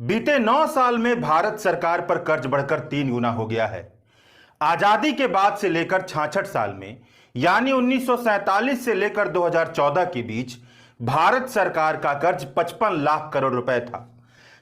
बीते 9 साल में भारत सरकार पर कर्ज बढ़कर 3 गुना हो गया है। आजादी के बाद से लेकर 66 साल में यानी 1947 से लेकर 2014 के बीच भारत सरकार का कर्ज 55 लाख करोड़ रुपए था।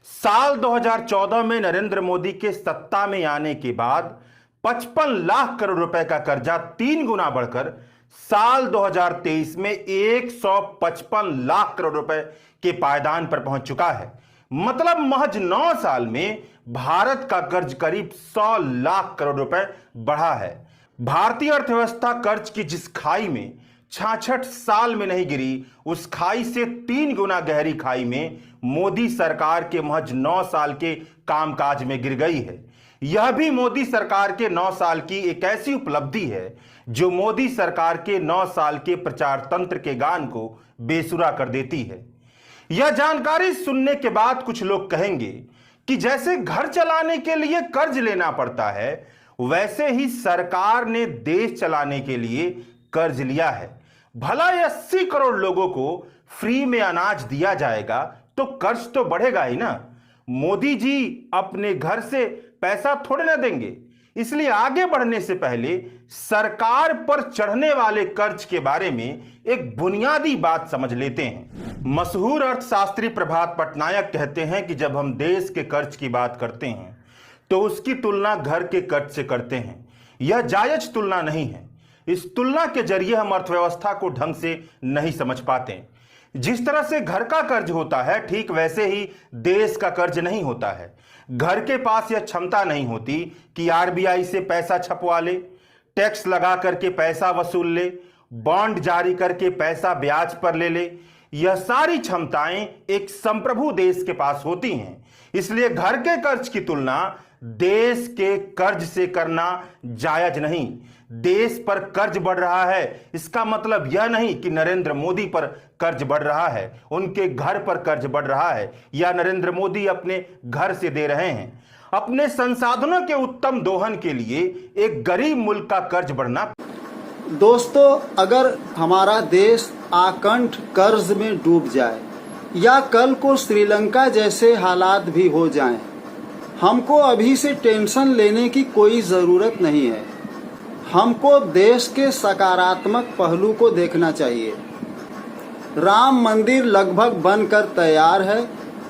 साल 2014 में नरेंद्र मोदी के सत्ता में आने के बाद 55 लाख करोड़ रुपए का कर्जा 3 गुना बढ़कर साल 2023 में 155 लाख करोड़ रुपए के पायदान पर पहुंच चुका है। मतलब महज 9 साल में भारत का कर्ज करीब 100 लाख करोड़ रुपए बढ़ा है। भारतीय अर्थव्यवस्था कर्ज की जिस खाई में 66 साल में नहीं गिरी, उस खाई से 3 गुना गहरी खाई में मोदी सरकार के महज 9 साल के कामकाज में गिर गई है। यह भी मोदी सरकार के 9 साल की एक ऐसी उपलब्धि है जो मोदी सरकार के 9 साल के प्रचार तंत्र के गान को बेसुरा कर देती है। यह जानकारी सुनने के बाद कुछ लोग कहेंगे कि जैसे घर चलाने के लिए कर्ज लेना पड़ता है, वैसे ही सरकार ने देश चलाने के लिए कर्ज लिया है। भला 80 करोड़ लोगों को फ्री में अनाज दिया जाएगा तो कर्ज तो बढ़ेगा ही ना। मोदी जी अपने घर से पैसा थोड़े ना देंगे। इसलिए आगे बढ़ने से पहले सरकार पर चढ़ने वाले कर्ज के बारे में एक बुनियादी बात समझ लेते हैं। मशहूर अर्थशास्त्री प्रभात पटनायक कहते हैं कि जब हम देश के कर्ज की बात करते हैं तो उसकी तुलना घर के कर्ज से करते हैं। यह जायज तुलना नहीं है। इस तुलना के जरिए हम अर्थव्यवस्था को ढंग से नहीं समझ पाते। जिस तरह से घर का कर्ज होता है, ठीक वैसे ही देश का कर्ज नहीं होता है। घर के पास यह क्षमता नहीं होती कि आरबीआई से पैसा छपवा ले, टैक्स लगा करके पैसा वसूल ले, बॉन्ड जारी करके पैसा ब्याज पर ले ले। यह सारी क्षमताएं एक संप्रभु देश के पास होती हैं। इसलिए घर के कर्ज की तुलना देश के कर्ज से करना जायज नहीं। देश पर कर्ज बढ़ रहा है, इसका मतलब यह नहीं कि नरेंद्र मोदी पर कर्ज बढ़ रहा है, उनके घर पर कर्ज बढ़ रहा है या नरेंद्र मोदी अपने घर से दे रहे हैं। अपने संसाधनों के उत्तम दोहन के लिए एक गरीब मुल्क का कर्ज बढ़ना। दोस्तों, अगर हमारा देश आकंठ कर्ज में डूब जाए या कल को श्रीलंका जैसे हालात भी हो जाएं, हमको अभी से टेंशन लेने की कोई जरूरत नहीं है। हमको देश के सकारात्मक पहलू को देखना चाहिए। राम मंदिर लगभग बनकर तैयार है।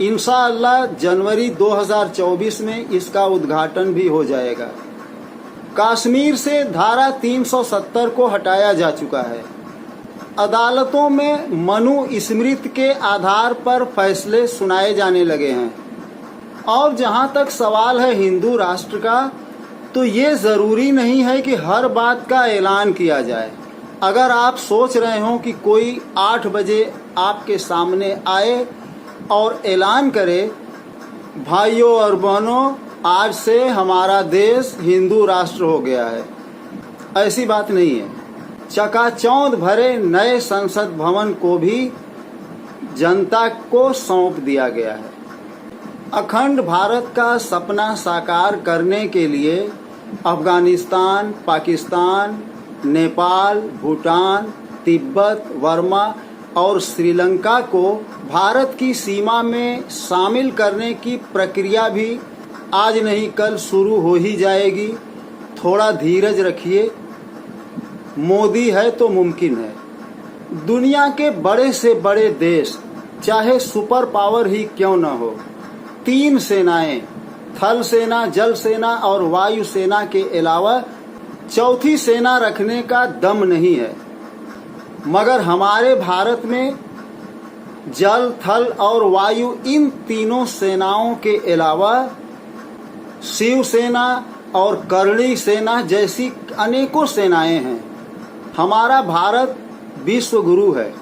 इंशाअल्लाह जनवरी 2024 में इसका उद्घाटन भी हो जाएगा। कश्मीर से धारा 370 को हटाया जा चुका है। अदालतों में मनुस्मृति के आधार पर फैसले सुनाए जाने लगे हैं। और जहां तक सवाल है हिंदू राष्ट्र का, तो ये जरूरी नहीं है कि हर बात का ऐलान किया जाए। अगर आप सोच रहे हो कि कोई 8 बजे आपके सामने आए और ऐलान करे, भाइयों और बहनों, आज से हमारा देश हिंदू राष्ट्र हो गया है, ऐसी बात नहीं है। चकाचौंध भरे नए संसद भवन को भी जनता को सौंप दिया गया है। अखंड भारत का सपना साकार करने के लिए अफगानिस्तान, पाकिस्तान, नेपाल, भूटान, तिब्बत, वर्मा और श्रीलंका को भारत की सीमा में शामिल करने की प्रक्रिया भी आज नहीं कल शुरू हो ही जाएगी। थोड़ा धीरज रखिए। मोदी है तो मुमकिन है। दुनिया के बड़े से बड़े देश, चाहे सुपर पावर ही क्यों न हो, 3 सेनाएं, थल सेना, जल सेना और वायु सेना के अलावा चौथी सेना रखने का दम नहीं है। मगर हमारे भारत में जल, थल और वायु, इन तीनों सेनाओं के अलावा शिवसेना और करणी सेना जैसी अनेकों सेनाएं हैं। हमारा भारत विश्व गुरु है।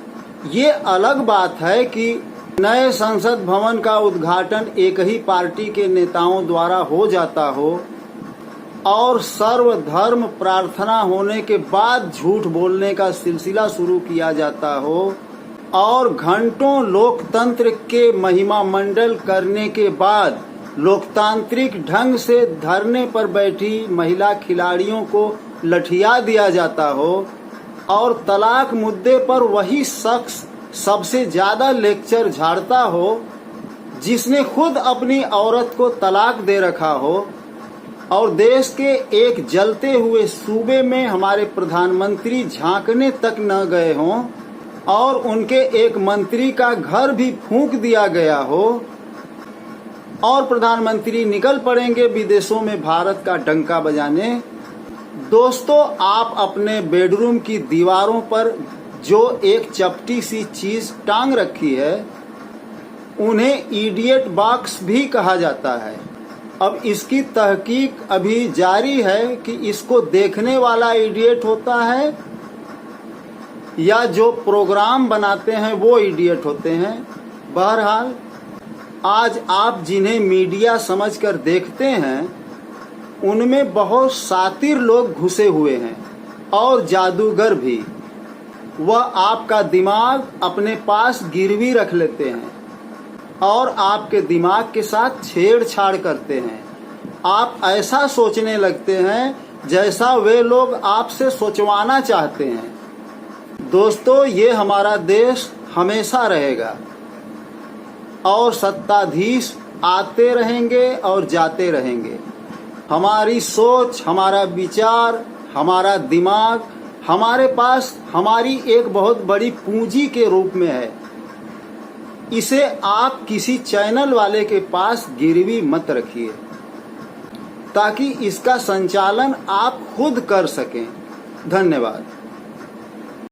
ये अलग बात है कि नए संसद भवन का उद्घाटन एक ही पार्टी के नेताओं द्वारा हो जाता हो और सर्वधर्म प्रार्थना होने के बाद झूठ बोलने का सिलसिला शुरू किया जाता हो और घंटों लोकतंत्र के महिमा मंडल करने के बाद लोकतांत्रिक ढंग से धरने पर बैठी महिला खिलाड़ियों को लठिया दिया जाता हो और तलाक मुद्दे पर वही शख्स सबसे ज्यादा लेक्चर झाड़ता हो जिसने खुद अपनी औरत को तलाक दे रखा हो और देश के एक जलते हुए सूबे में हमारे प्रधानमंत्री झांकने तक न गए हों और उनके एक मंत्री का घर भी फूंक दिया गया हो और प्रधानमंत्री निकल पड़ेंगे विदेशों में भारत का डंका बजाने। दोस्तों, आप अपने बेडरूम की दीवारों पर जो एक चपटी सी चीज टांग रखी है उन्हें इडियट बॉक्स भी कहा जाता है। अब इसकी तहकीक अभी जारी है कि इसको देखने वाला इडियट होता है या जो प्रोग्राम बनाते हैं वो इडियट होते हैं। बहरहाल आज आप जिन्हें मीडिया समझकर देखते हैं उनमें बहुत शातिर लोग घुसे हुए हैं और जादूगर भी। वह आपका दिमाग अपने पास गिरवी रख लेते हैं और आपके दिमाग के साथ छेड़छाड़ करते हैं। आप ऐसा सोचने लगते हैं जैसा वे लोग आपसे सोचवाना चाहते हैं। दोस्तों, ये हमारा देश हमेशा रहेगा और सत्ताधीश आते रहेंगे और जाते रहेंगे। हमारी सोच, हमारा विचार, हमारा दिमाग हमारे पास हमारी एक बहुत बड़ी पूंजी के रूप में है। इसे आप किसी चैनल वाले के पास गिरवी मत रखिए ताकि इसका संचालन आप खुद कर सकें। धन्यवाद।